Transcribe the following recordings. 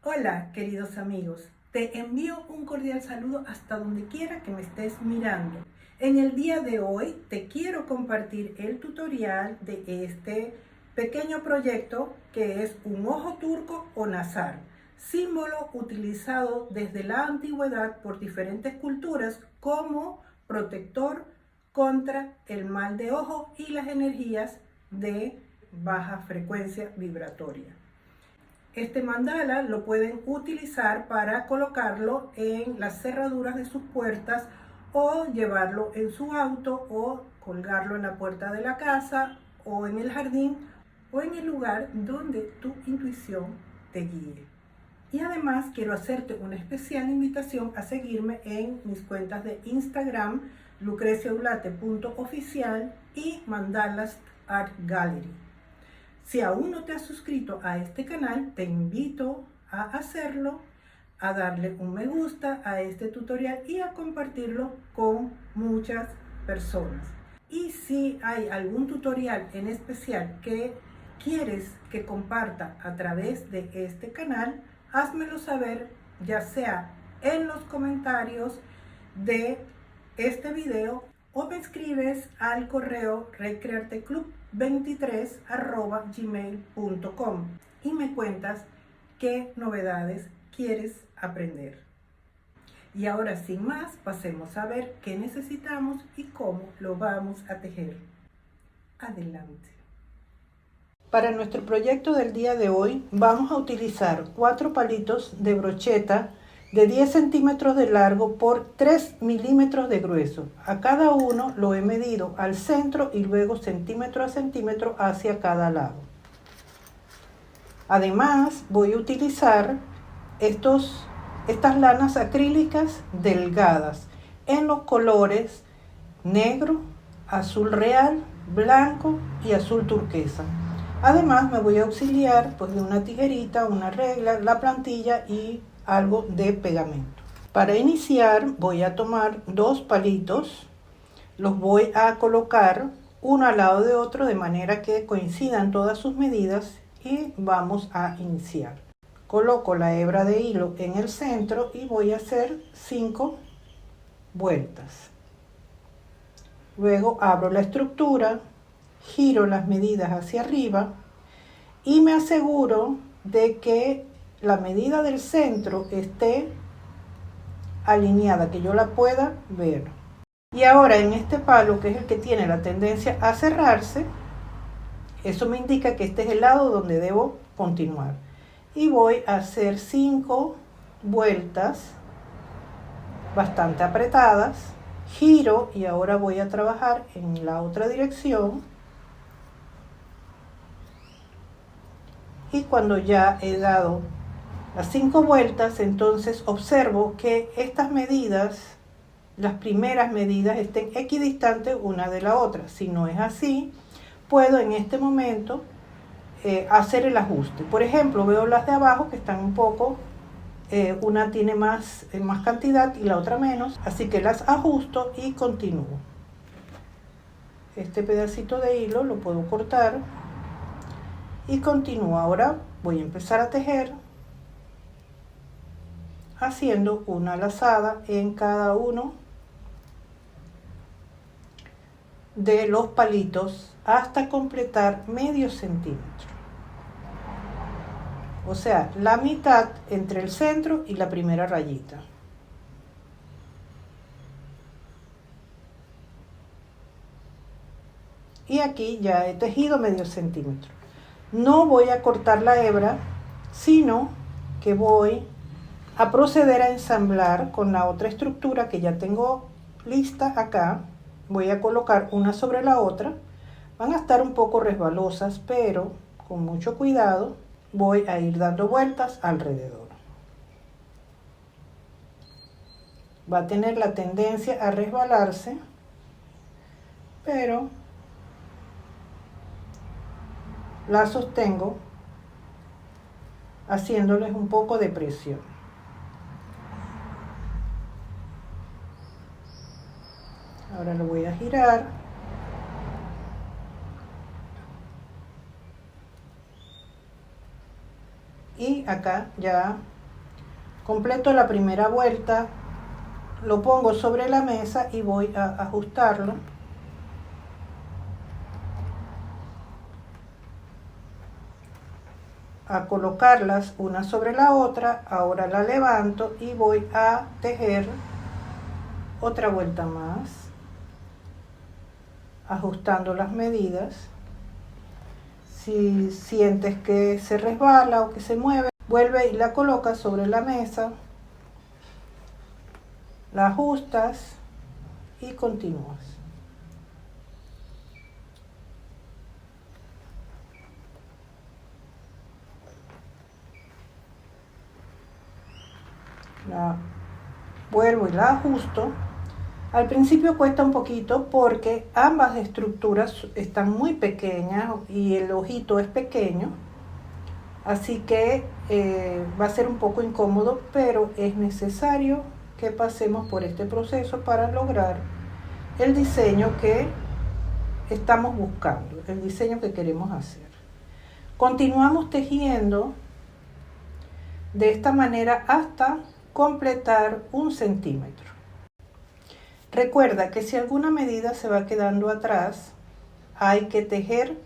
Hola, queridos amigos. Te envío un cordial saludo hasta donde quiera que me estés mirando. En el día de hoy te quiero compartir el tutorial de este pequeño proyecto que es un ojo turco o nazar, símbolo utilizado desde la antigüedad por diferentes culturas como protector contra el mal de ojo y las energías de baja frecuencia vibratoria. Este mandala lo pueden utilizar para colocarlo en las cerraduras de sus puertas o llevarlo en su auto o colgarlo en la puerta de la casa o en el jardín o en el lugar donde tu intuición te guíe. Y además quiero hacerte una especial invitación a seguirme en mis cuentas de Instagram, lucreciaulate.oficial y Mandalas Art Gallery. Si aún no te has suscrito a este canal, te invito a hacerlo, a darle un me gusta a este tutorial y a compartirlo con muchas personas. Y si hay algún tutorial en especial que quieres que comparta a través de este canal, házmelo saber, ya sea en los comentarios de este video o me escribes al correo recrearteclub23@gmail.com y me cuentas qué novedades quieres aprender. Y ahora sin más, pasemos a ver qué necesitamos y cómo lo vamos a tejer. Adelante. Para nuestro proyecto del día de hoy vamos a utilizar 4 palitos de brocheta de 10 centímetros de largo por 3 milímetros de grueso. A cada uno lo he medido al centro y luego centímetro a centímetro hacia cada lado. Además voy a utilizar estas lanas acrílicas delgadas en los colores negro, azul real, blanco y azul turquesa. Además me voy a auxiliar de una tijerita, una regla, la plantilla y algo de pegamento. Para iniciar voy a tomar 2 palitos, los voy a colocar uno al lado de otro de manera que coincidan todas sus medidas y vamos a iniciar. Coloco la hebra de hilo en el centro y voy a hacer 5 vueltas. Luego abro la estructura, giro las medidas hacia arriba y me aseguro de que la medida del centro esté alineada, que yo la pueda ver. Y ahora en este palo, que es el que tiene la tendencia a cerrarse, eso me indica que este es el lado donde debo continuar. Y voy a hacer 5 vueltas bastante apretadas, giro y ahora voy a trabajar en la otra dirección. Y cuando ya he dado las 5 vueltas, entonces observo que estas medidas, las primeras medidas, estén equidistantes una de la otra. Si no es así, puedo en este momento hacer el ajuste. Por ejemplo, veo las de abajo que están un poco, una tiene más cantidad y la otra menos, así que las ajusto y continúo. Este pedacito de hilo lo puedo cortar y continúo. Ahora voy a empezar a tejer haciendo una lazada en cada uno de los palitos hasta completar medio centímetro, o sea, la mitad entre el centro y la primera rayita. Y aquí ya he tejido medio centímetro. No voy a cortar la hebra, sino que voy a proceder a ensamblar con la otra estructura que ya tengo lista acá. Voy a colocar una sobre la otra. Van a estar un poco resbalosas, pero con mucho cuidado voy a ir dando vueltas alrededor. Va a tener la tendencia a resbalarse, pero la sostengo haciéndoles un poco de presión. Ahora lo voy a girar. Y acá ya Completo la primera vuelta, lo pongo sobre la mesa y voy a ajustarlo. A colocarlas una sobre la otra. Ahora la levanto y voy a tejer otra vuelta más, ajustando las medidas. Si sientes que se resbala o que se mueve, vuelve y la colocas sobre la mesa, la ajustas y continúas. La vuelvo y la ajusto. Al principio cuesta un poquito porque ambas estructuras están muy pequeñas y el ojito es pequeño, así que va a ser un poco incómodo, pero es necesario que pasemos por este proceso para lograr el diseño que estamos buscando, el diseño que queremos hacer. Continuamos tejiendo de esta manera hasta completar 1 centímetro. Recuerda que si alguna medida se va quedando atrás, hay que tejer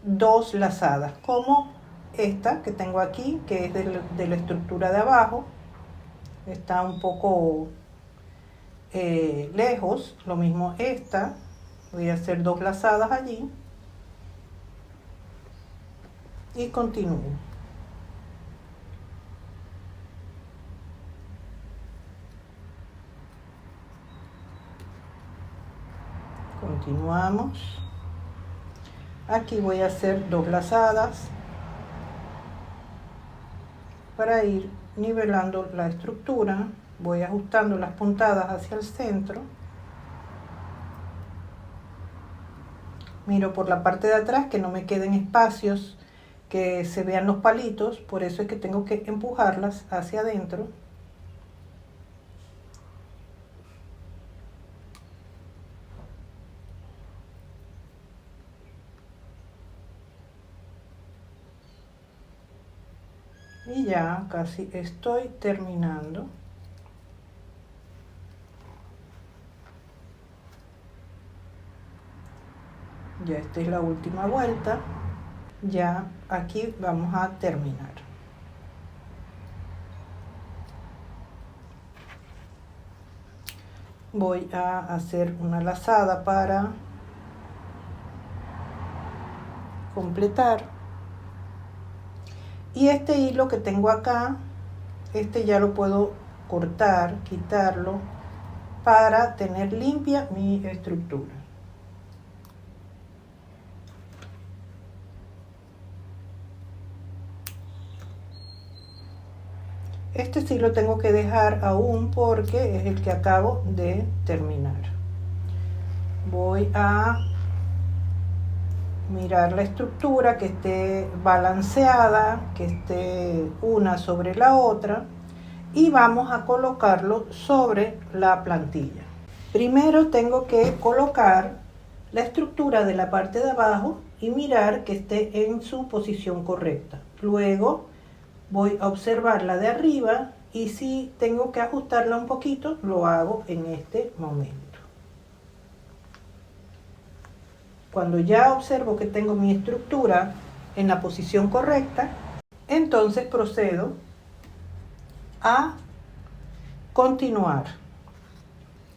2 lazadas, como esta que tengo aquí, que es de la estructura de abajo. Está un poco lejos. Lo mismo esta. Voy a hacer 2 lazadas allí. Y continúo. Continuamos. Aquí voy a hacer 2 lazadas para ir nivelando la estructura. Voy ajustando las puntadas hacia el centro. Miro por la parte de atrás que no me queden espacios, que se vean los palitos, por eso es que tengo que empujarlas hacia adentro. Y ya casi estoy terminando. Ya esta es la última vuelta. Ya aquí vamos a terminar. Voy a hacer una lazada para completar. Y este hilo que tengo acá, este ya lo puedo cortar, quitarlo, para tener limpia mi estructura. Este sí lo tengo que dejar aún porque es el que acabo de terminar. Voy a mirar la estructura, que esté balanceada, que esté una sobre la otra, y vamos a colocarlo sobre la plantilla. Primero tengo que colocar la estructura de la parte de abajo y mirar que esté en su posición correcta. Luego voy a observar la de arriba y si tengo que ajustarla un poquito, lo hago en este momento. Cuando ya observo que tengo mi estructura en la posición correcta, entonces procedo a continuar.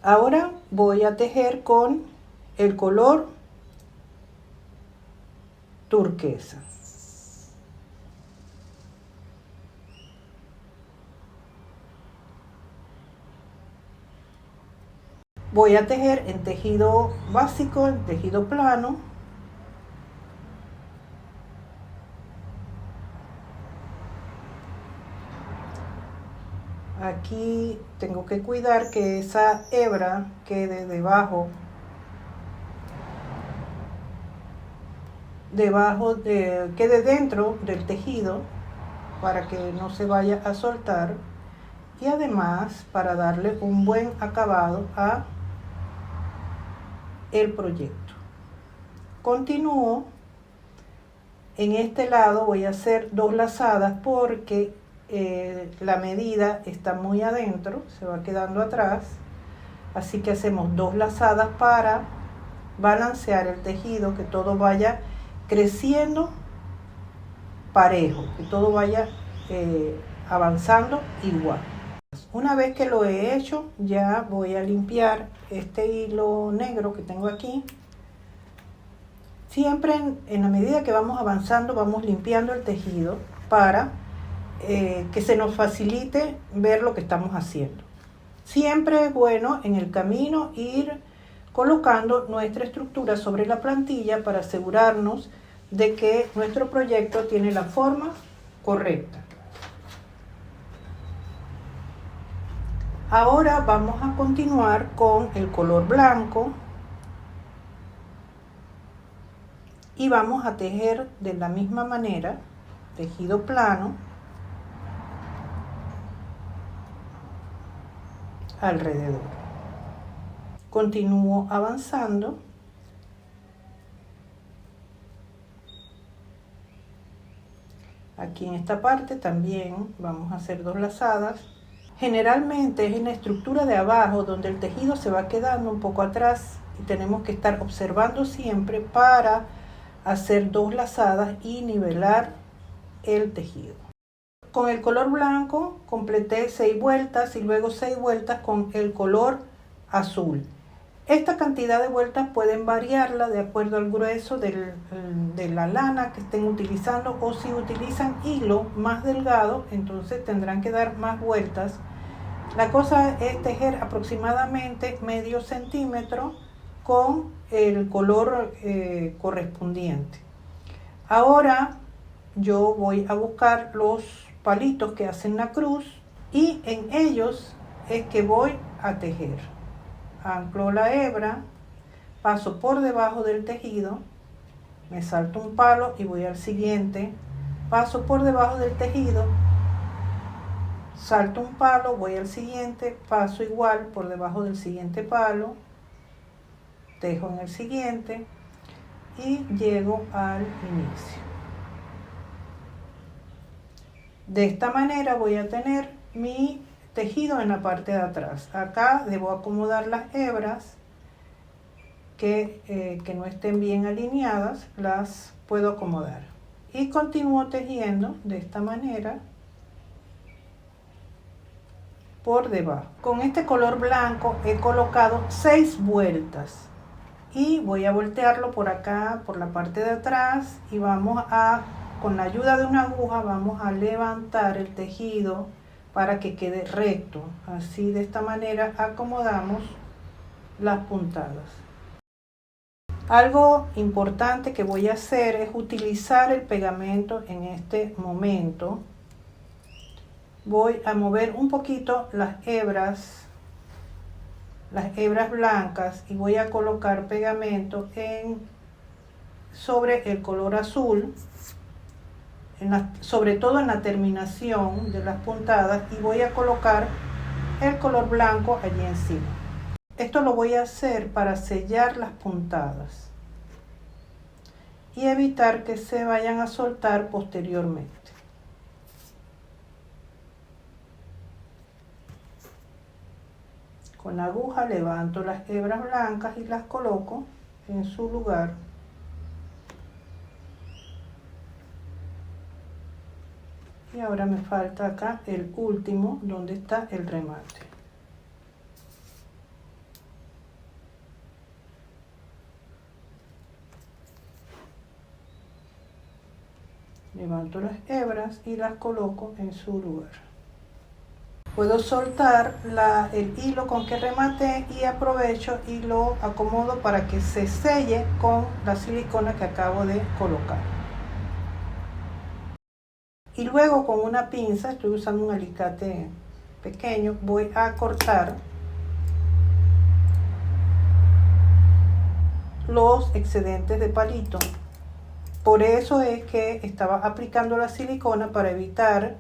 Ahora voy a tejer con el color turquesa. Voy a tejer en tejido básico, en tejido plano. Aquí tengo que cuidar que esa hebra quede debajo quede dentro del tejido para que no se vaya a soltar, y además para darle un buen acabado a el proyecto. Continúo. En este lado voy a hacer 2 lazadas porque la medida está muy adentro, se va quedando atrás, así que hacemos 2 lazadas para balancear el tejido, que todo vaya creciendo parejo, que todo vaya avanzando igual. Una vez que lo he hecho, ya voy a limpiar este hilo negro que tengo aquí. Siempre en la medida que vamos avanzando, vamos limpiando el tejido para que se nos facilite ver lo que estamos haciendo. Siempre es bueno en el camino ir colocando nuestra estructura sobre la plantilla para asegurarnos de que nuestro proyecto tiene la forma correcta. Ahora vamos a continuar con el color blanco y vamos a tejer de la misma manera, tejido plano, alrededor. Continúo avanzando. Aquí en esta parte también vamos a hacer 2 lazadas. Generalmente es en la estructura de abajo donde el tejido se va quedando un poco atrás y tenemos que estar observando siempre para hacer 2 lazadas y nivelar el tejido. Con el color blanco completé 6 vueltas y luego 6 vueltas con el color azul. Esta cantidad de vueltas pueden variarla de acuerdo al grueso de la lana que estén utilizando, o si utilizan hilo más delgado, entonces tendrán que dar más vueltas. La cosa es tejer aproximadamente medio centímetro con el color correspondiente. Ahora yo voy a buscar los palitos que hacen la cruz y en ellos es que voy a tejer. Anclo la hebra, paso por debajo del tejido, me salto un palo y voy al siguiente, paso por debajo del tejido, salto un palo, voy al siguiente, paso igual por debajo del siguiente palo, tejo en el siguiente y llego al inicio. De esta manera voy a tener mi tejido en la parte de atrás. Acá debo acomodar las hebras que no estén bien alineadas, las puedo acomodar. Y continúo tejiendo de esta manera por debajo. Con este color blanco he colocado 6 vueltas y voy a voltearlo por acá, por la parte de atrás, y vamos a, con la ayuda de una aguja, vamos a levantar el tejido para que quede recto. Así, de esta manera acomodamos las puntadas. Algo importante que voy a hacer es utilizar el pegamento en este momento. Voy a mover un poquito las hebras blancas, y voy a colocar pegamento sobre el color azul, sobre todo en la terminación de las puntadas, y voy a colocar el color blanco allí encima. Esto lo voy a hacer para sellar las puntadas y evitar que se vayan a soltar posteriormente. Con la aguja levanto las hebras blancas y las coloco en su lugar. Y ahora me falta acá el último, donde está el remate. Levanto las hebras y las coloco en su lugar. Puedo soltar el hilo con que remate y aprovecho y lo acomodo para que se selle con la silicona que acabo de colocar. Y luego con una pinza, estoy usando un alicate pequeño, voy a cortar los excedentes de palito. Por eso es que estaba aplicando la silicona, para evitar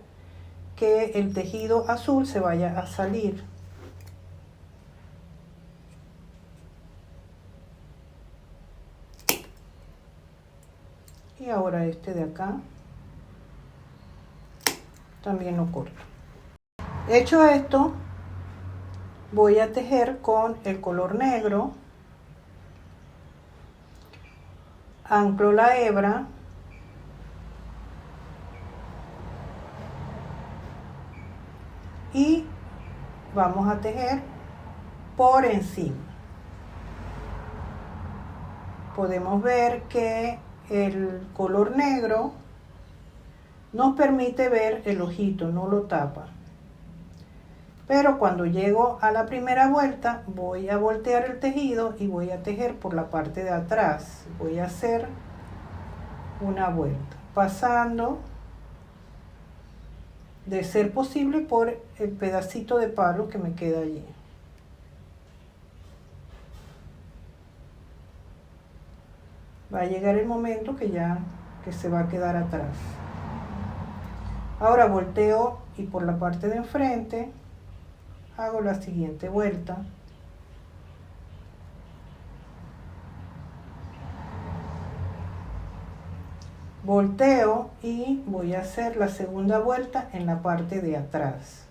que el tejido azul se vaya a salir. Y ahora este de acá también lo corto. Hecho esto, voy a tejer con el color negro. Anclo la hebra y vamos a tejer por encima. Podemos ver que el color negro nos permite ver el ojito, no lo tapa. Pero cuando llego a la primera vuelta, voy a voltear el tejido y voy a tejer por la parte de atrás. Voy a hacer una vuelta, pasando, de ser posible, por el pedacito de palo que me queda allí. Va a llegar el momento que se va a quedar atrás. Ahora volteo y por la parte de enfrente hago la siguiente vuelta. Volteo y voy a hacer la segunda vuelta en la parte de atrás.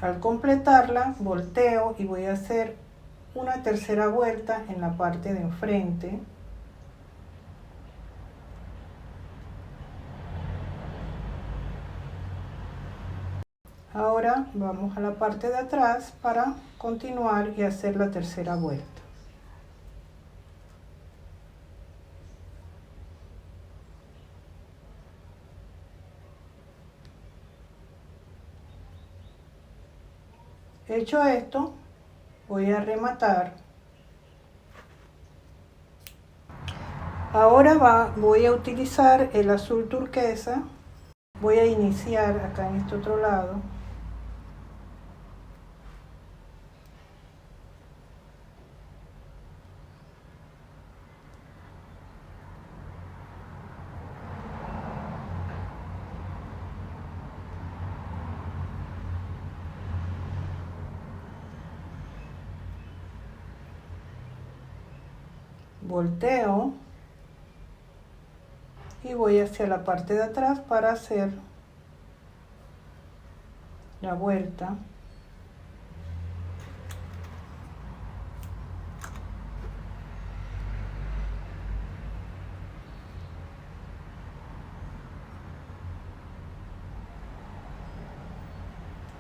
Al completarla, volteo y voy a hacer una tercera vuelta en la parte de enfrente. Ahora vamos a la parte de atrás para continuar y hacer la tercera vuelta. Hecho esto, voy a rematar. Ahora voy a utilizar el azul turquesa. Voy a iniciar acá en este otro lado. Volteo y voy hacia la parte de atrás para hacer la vuelta.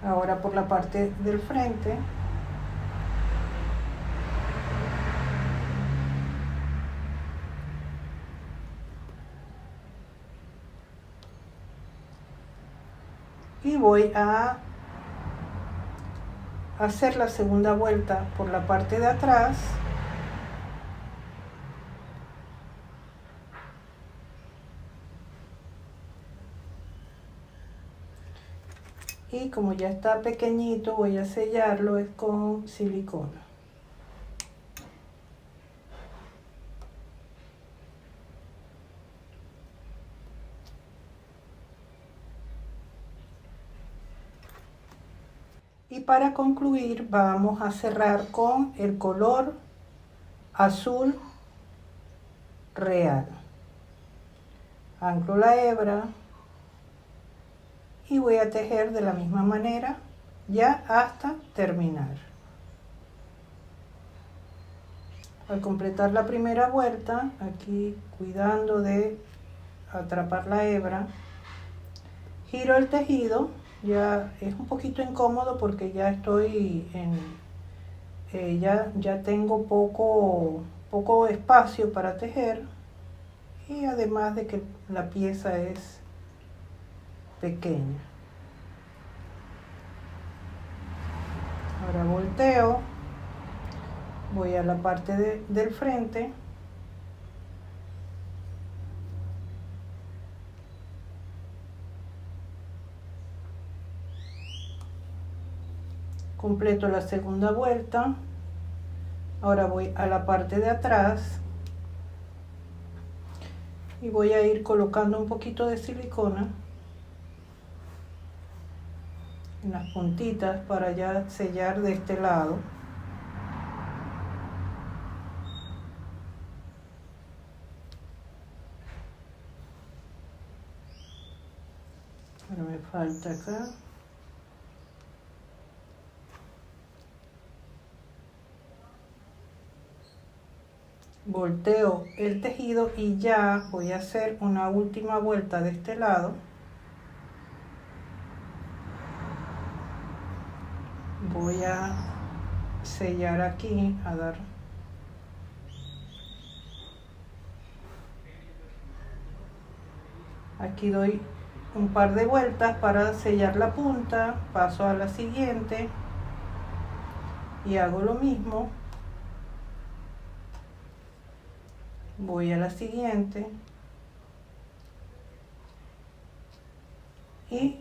Ahora por la parte del frente. Y voy a hacer la segunda vuelta por la parte de atrás. Y como ya está pequeñito, voy a sellarlo con silicona. Y para concluir vamos a cerrar con el color azul real. Anclo la hebra y voy a tejer de la misma manera ya hasta terminar. Al completar la primera vuelta, aquí cuidando de atrapar la hebra, giro el tejido. Ya es un poquito incómodo porque ya estoy ya tengo poco espacio para tejer, y además de que la pieza es pequeña. Ahora volteo, voy a la parte del frente. Completo la segunda vuelta. Ahora voy a la parte de atrás y voy a ir colocando un poquito de silicona en las puntitas para ya sellar de este lado. Ahora me falta acá. Volteo el tejido y ya voy a hacer una última vuelta de este lado. Voy a sellar aquí, a dar aquí doy un par de vueltas para sellar la punta, paso a la siguiente y hago lo mismo. Voy a la siguiente y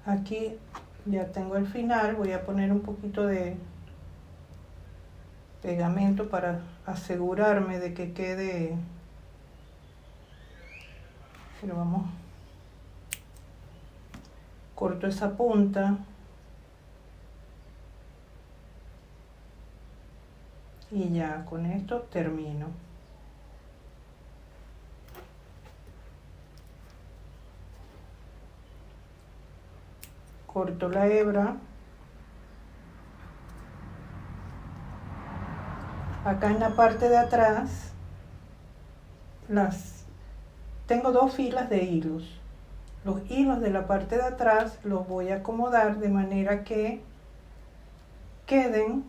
aquí ya tengo el final. Voy a poner un poquito de pegamento para asegurarme de que quede, pero vamos, corto esa punta y ya con esto termino. Corto la hebra. Acá en la parte de atrás tengo dos filas de hilos. Los hilos de la parte de atrás los voy a acomodar de manera que queden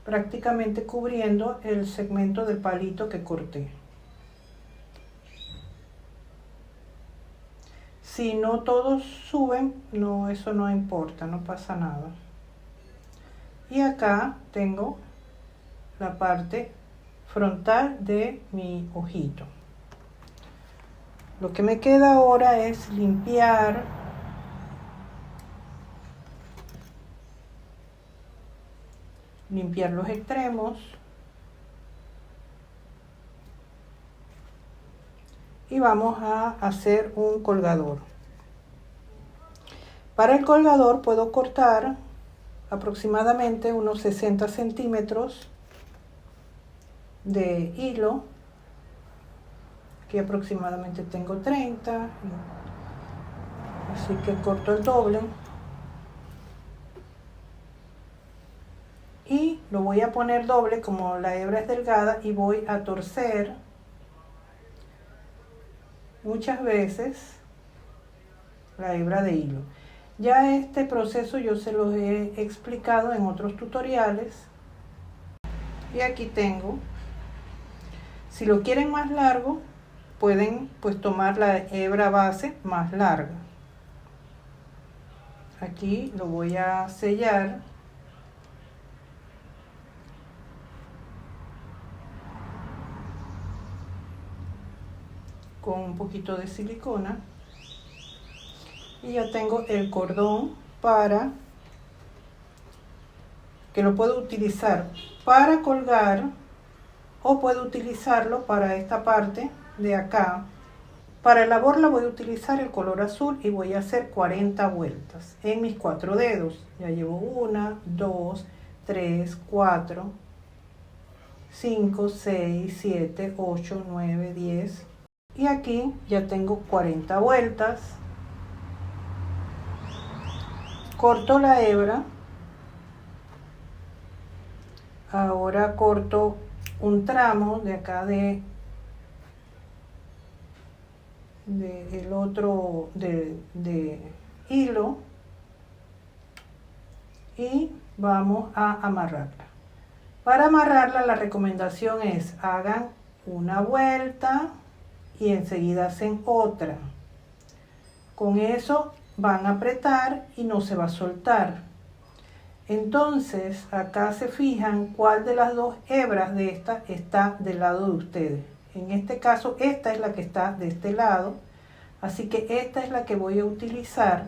prácticamente cubriendo el segmento del palito que corté. Si no todos suben, no, eso no importa, no pasa nada. Y acá tengo la parte frontal de mi ojito. Lo que me queda ahora es limpiar los extremos y vamos a hacer un colgador. Para el colgador puedo cortar aproximadamente unos 60 centímetros de hilo. Aquí aproximadamente tengo 30, así que corto el doble y lo voy a poner doble como la hebra es delgada y voy a torcer muchas veces la hebra de hilo. Ya este proceso yo se los he explicado en otros tutoriales y aquí tengo. Si lo quieren más largo, pueden pues tomar la hebra base más larga. Aquí lo voy a sellar con un poquito de silicona y ya tengo el cordón para que lo puedo utilizar para colgar o puedo utilizarlo para esta parte de acá. Para la borla voy a utilizar el color azul y voy a hacer 40 vueltas en mis 4 dedos. Ya llevo 1, 2, 3, 4, 5, 6, 7, 8, 9, 10 y aquí ya tengo 40 vueltas. Corto la hebra. Ahora corto un tramo de acá de el otro de hilo y vamos a amarrarla. Para amarrarla la recomendación es hagan una vuelta y enseguida hacen otra. Con eso van a apretar y no se va a soltar. Entonces acá se fijan cuál de las dos hebras de esta está del lado de ustedes. En este caso esta es la que está de este lado, así que esta es la que voy a utilizar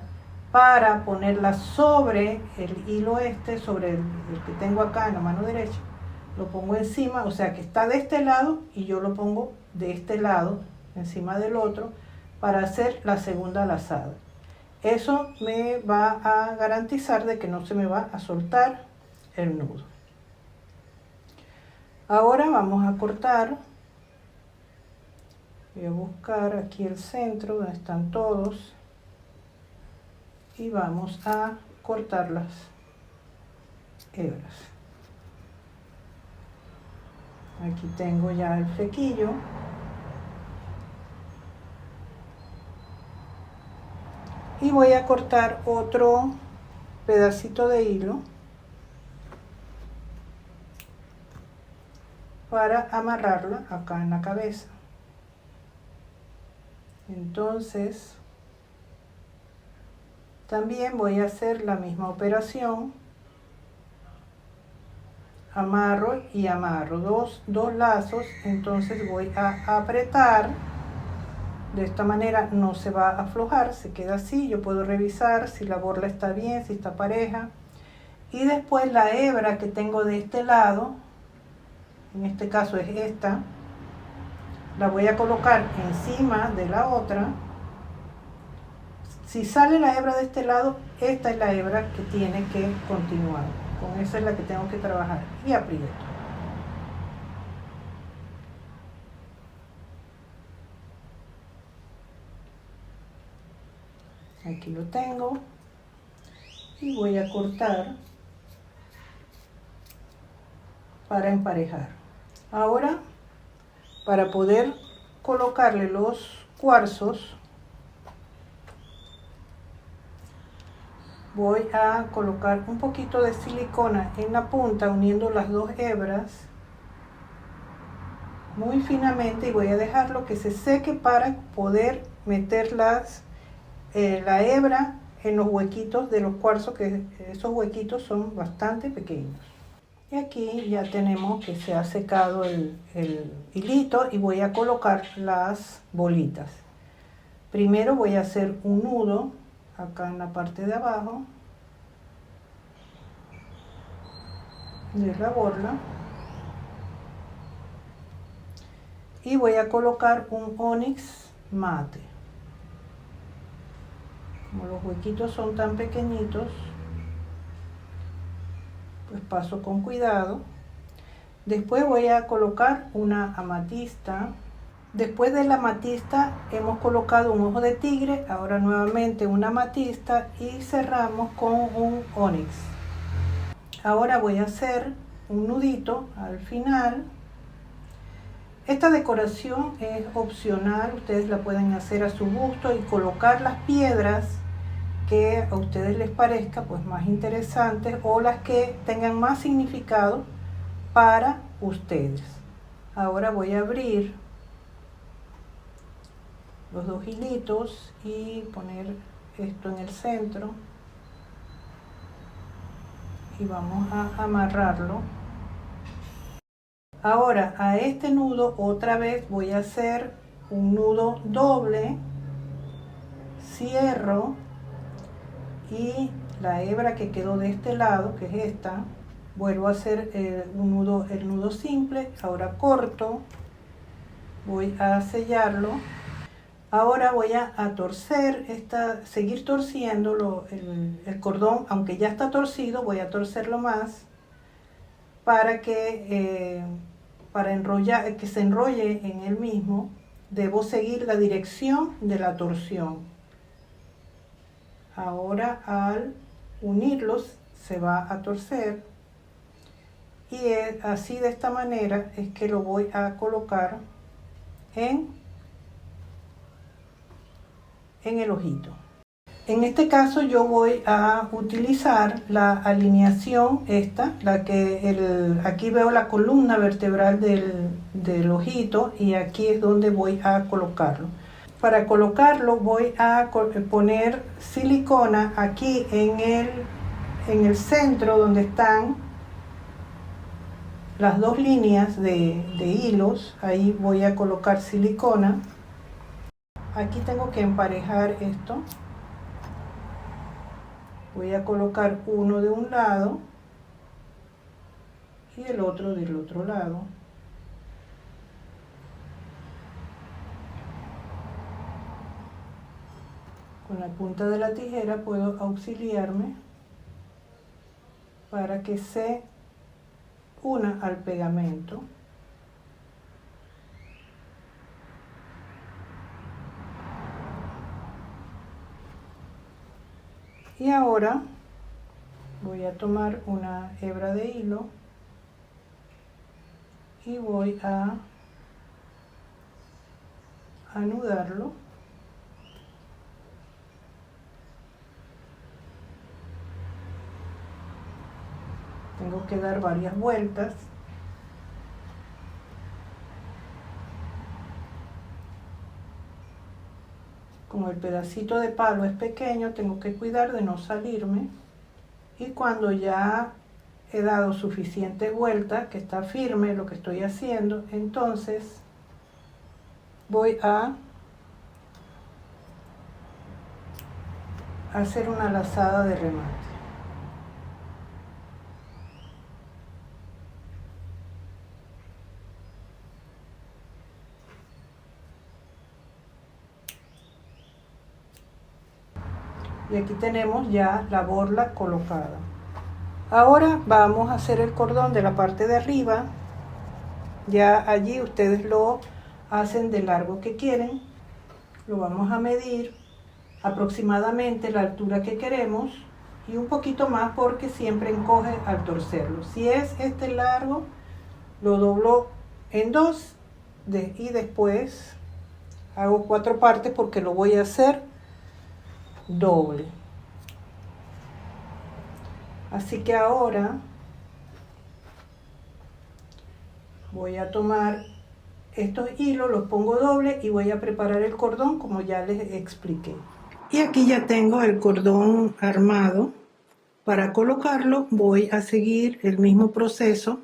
para ponerla sobre el hilo sobre el que tengo acá en la mano derecha. Lo pongo encima, o sea que está de este lado y yo lo pongo de este lado encima del otro para hacer la segunda lazada. Eso me va a garantizar de que no se me va a soltar el nudo. Ahora vamos a cortar Voy a buscar aquí el centro donde están todos y vamos a cortar las hebras. Aquí tengo ya el flequillo. Y voy a cortar otro pedacito de hilo para amarrarla acá en la cabeza. Entonces también voy a hacer la misma operación, amarro y amarro dos lazos. Entonces voy a apretar, de esta manera no se va a aflojar, se queda así. Yo puedo revisar si la borla está bien, si está pareja. Y después la hebra que tengo de este lado, en este caso es esta, la voy a colocar encima de la otra. Si sale la hebra de este lado, esta es la hebra que tiene que continuar. Con esa es la que tengo que trabajar. Y aprieto. Aquí lo tengo. Y voy a cortar para emparejar. Ahora, para poder colocarle los cuarzos, voy a colocar un poquito de silicona en la punta uniendo las dos hebras muy finamente y voy a dejarlo que se seque para poder meter la hebra en los huequitos de los cuarzos, que esos huequitos son bastante pequeños. Y aquí ya tenemos que se ha secado el hilito y voy a colocar las bolitas. Primero voy a hacer un nudo acá en la parte de abajo de la borla y voy a colocar un onix mate. Como los huequitos son tan pequeñitos, pues paso con cuidado. Después voy a colocar una amatista. Después de la amatista hemos colocado un ojo de tigre, ahora nuevamente una amatista y cerramos con un onix. Ahora voy a hacer un nudito al final. Esta decoración es opcional, ustedes la pueden hacer a su gusto y colocar las piedras que a ustedes les parezca pues más interesantes o las que tengan más significado para ustedes. Ahora voy a abrir los dos hilitos y poner esto en el centro y vamos a amarrarlo. Ahora a este nudo otra vez voy a hacer un nudo doble, cierro y la hebra que quedó de este lado, que es esta, vuelvo a hacer el nudo simple. Ahora corto, voy a sellarlo. Ahora voy a torcer seguir torciendo el cordón, aunque ya está torcido, voy a torcerlo más para que que se enrolle en él mismo. Debo seguir la dirección de la torsión. Ahora al unirlos se va a torcer y así de esta manera es que lo voy a colocar en el ojito. En este caso yo voy a utilizar la alineación aquí veo la columna vertebral del ojito y aquí es donde voy a colocarlo. Para colocarlo voy a poner silicona aquí en el centro donde están las dos líneas de hilos. Ahí voy a colocar silicona. Aquí tengo que emparejar esto. Voy a colocar uno de un lado y el otro del otro lado. Con la punta de la tijera puedo auxiliarme para que se una al pegamento. Y ahora voy a tomar una hebra de hilo y voy a anudarlo. Tengo que dar varias vueltas. Como el pedacito de palo es pequeño, tengo que cuidar de no salirme. Y cuando ya he dado suficientes vueltas, que está firme lo que estoy haciendo, entonces voy a hacer una lazada de remate. Y aquí tenemos ya la borla colocada. Ahora vamos a hacer el cordón de la parte de arriba. Ya allí ustedes lo hacen del largo que quieren. Lo vamos a medir aproximadamente la altura que queremos y un poquito más porque siempre encoge al torcerlo. Si es este largo, lo doblo en dos y después hago 4 partes porque lo voy a hacer doble. Así que ahora voy a tomar estos hilos, los pongo doble y voy a preparar el cordón como ya les expliqué. Y aquí ya tengo el cordón armado. Para colocarlo voy a seguir el mismo proceso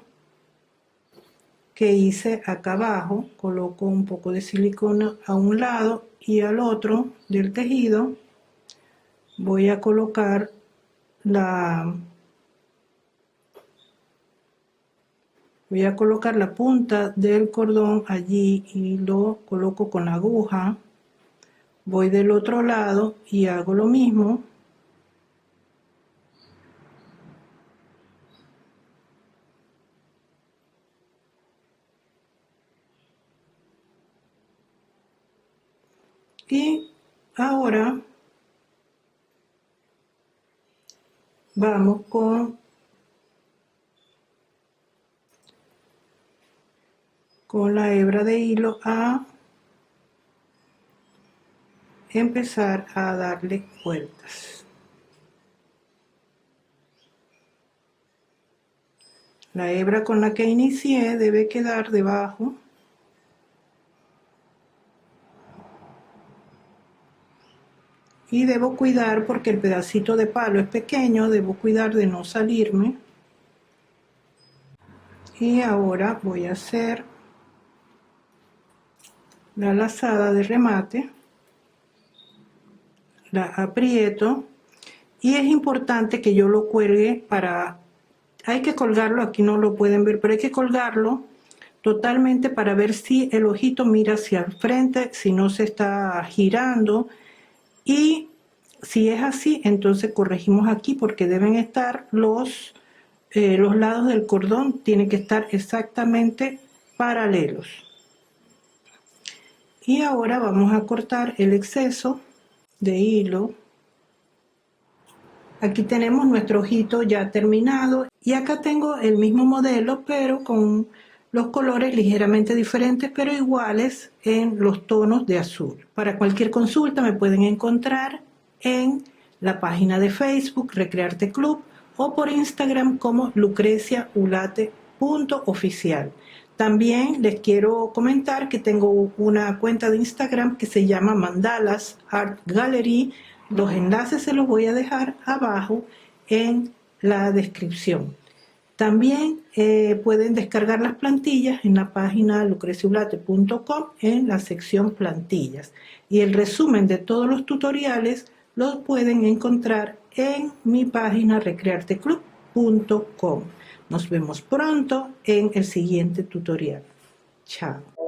que hice acá abajo. Coloco un poco de silicona a un lado y al otro del tejido voy a colocar la punta del cordón allí y lo coloco con la aguja. Voy del otro lado y hago lo mismo. Y ahora vamos con la hebra de hilo a empezar a darle vueltas. La hebra con la que inicié debe quedar debajo y debo cuidar, porque el pedacito de palo es pequeño, debo cuidar de no salirme. Y ahora voy a hacer la lazada de remate, la aprieto y es importante que yo lo cuelgue hay que colgarlo, aquí no lo pueden ver, pero hay que colgarlo totalmente para ver si el ojito mira hacia el frente, si no se está girando. Y si es así, entonces corregimos aquí porque deben estar los lados del cordón, tienen que estar exactamente paralelos. Y ahora vamos a cortar el exceso de hilo. Aquí tenemos nuestro ojito ya terminado y acá tengo el mismo modelo pero con los colores ligeramente diferentes pero iguales en los tonos de azul. Para cualquier consulta me pueden encontrar en la página de Facebook Recrearte Club o por Instagram como lucreciaulate.oficial. También les quiero comentar que tengo una cuenta de Instagram que se llama Mandalas Art Gallery. Los enlaces se los voy a dejar abajo en la descripción. También pueden descargar las plantillas en la página lucreciaulate.com en la sección plantillas. Y el resumen de todos los tutoriales los pueden encontrar en mi página recrearteclub.com. Nos vemos pronto en el siguiente tutorial. Chao.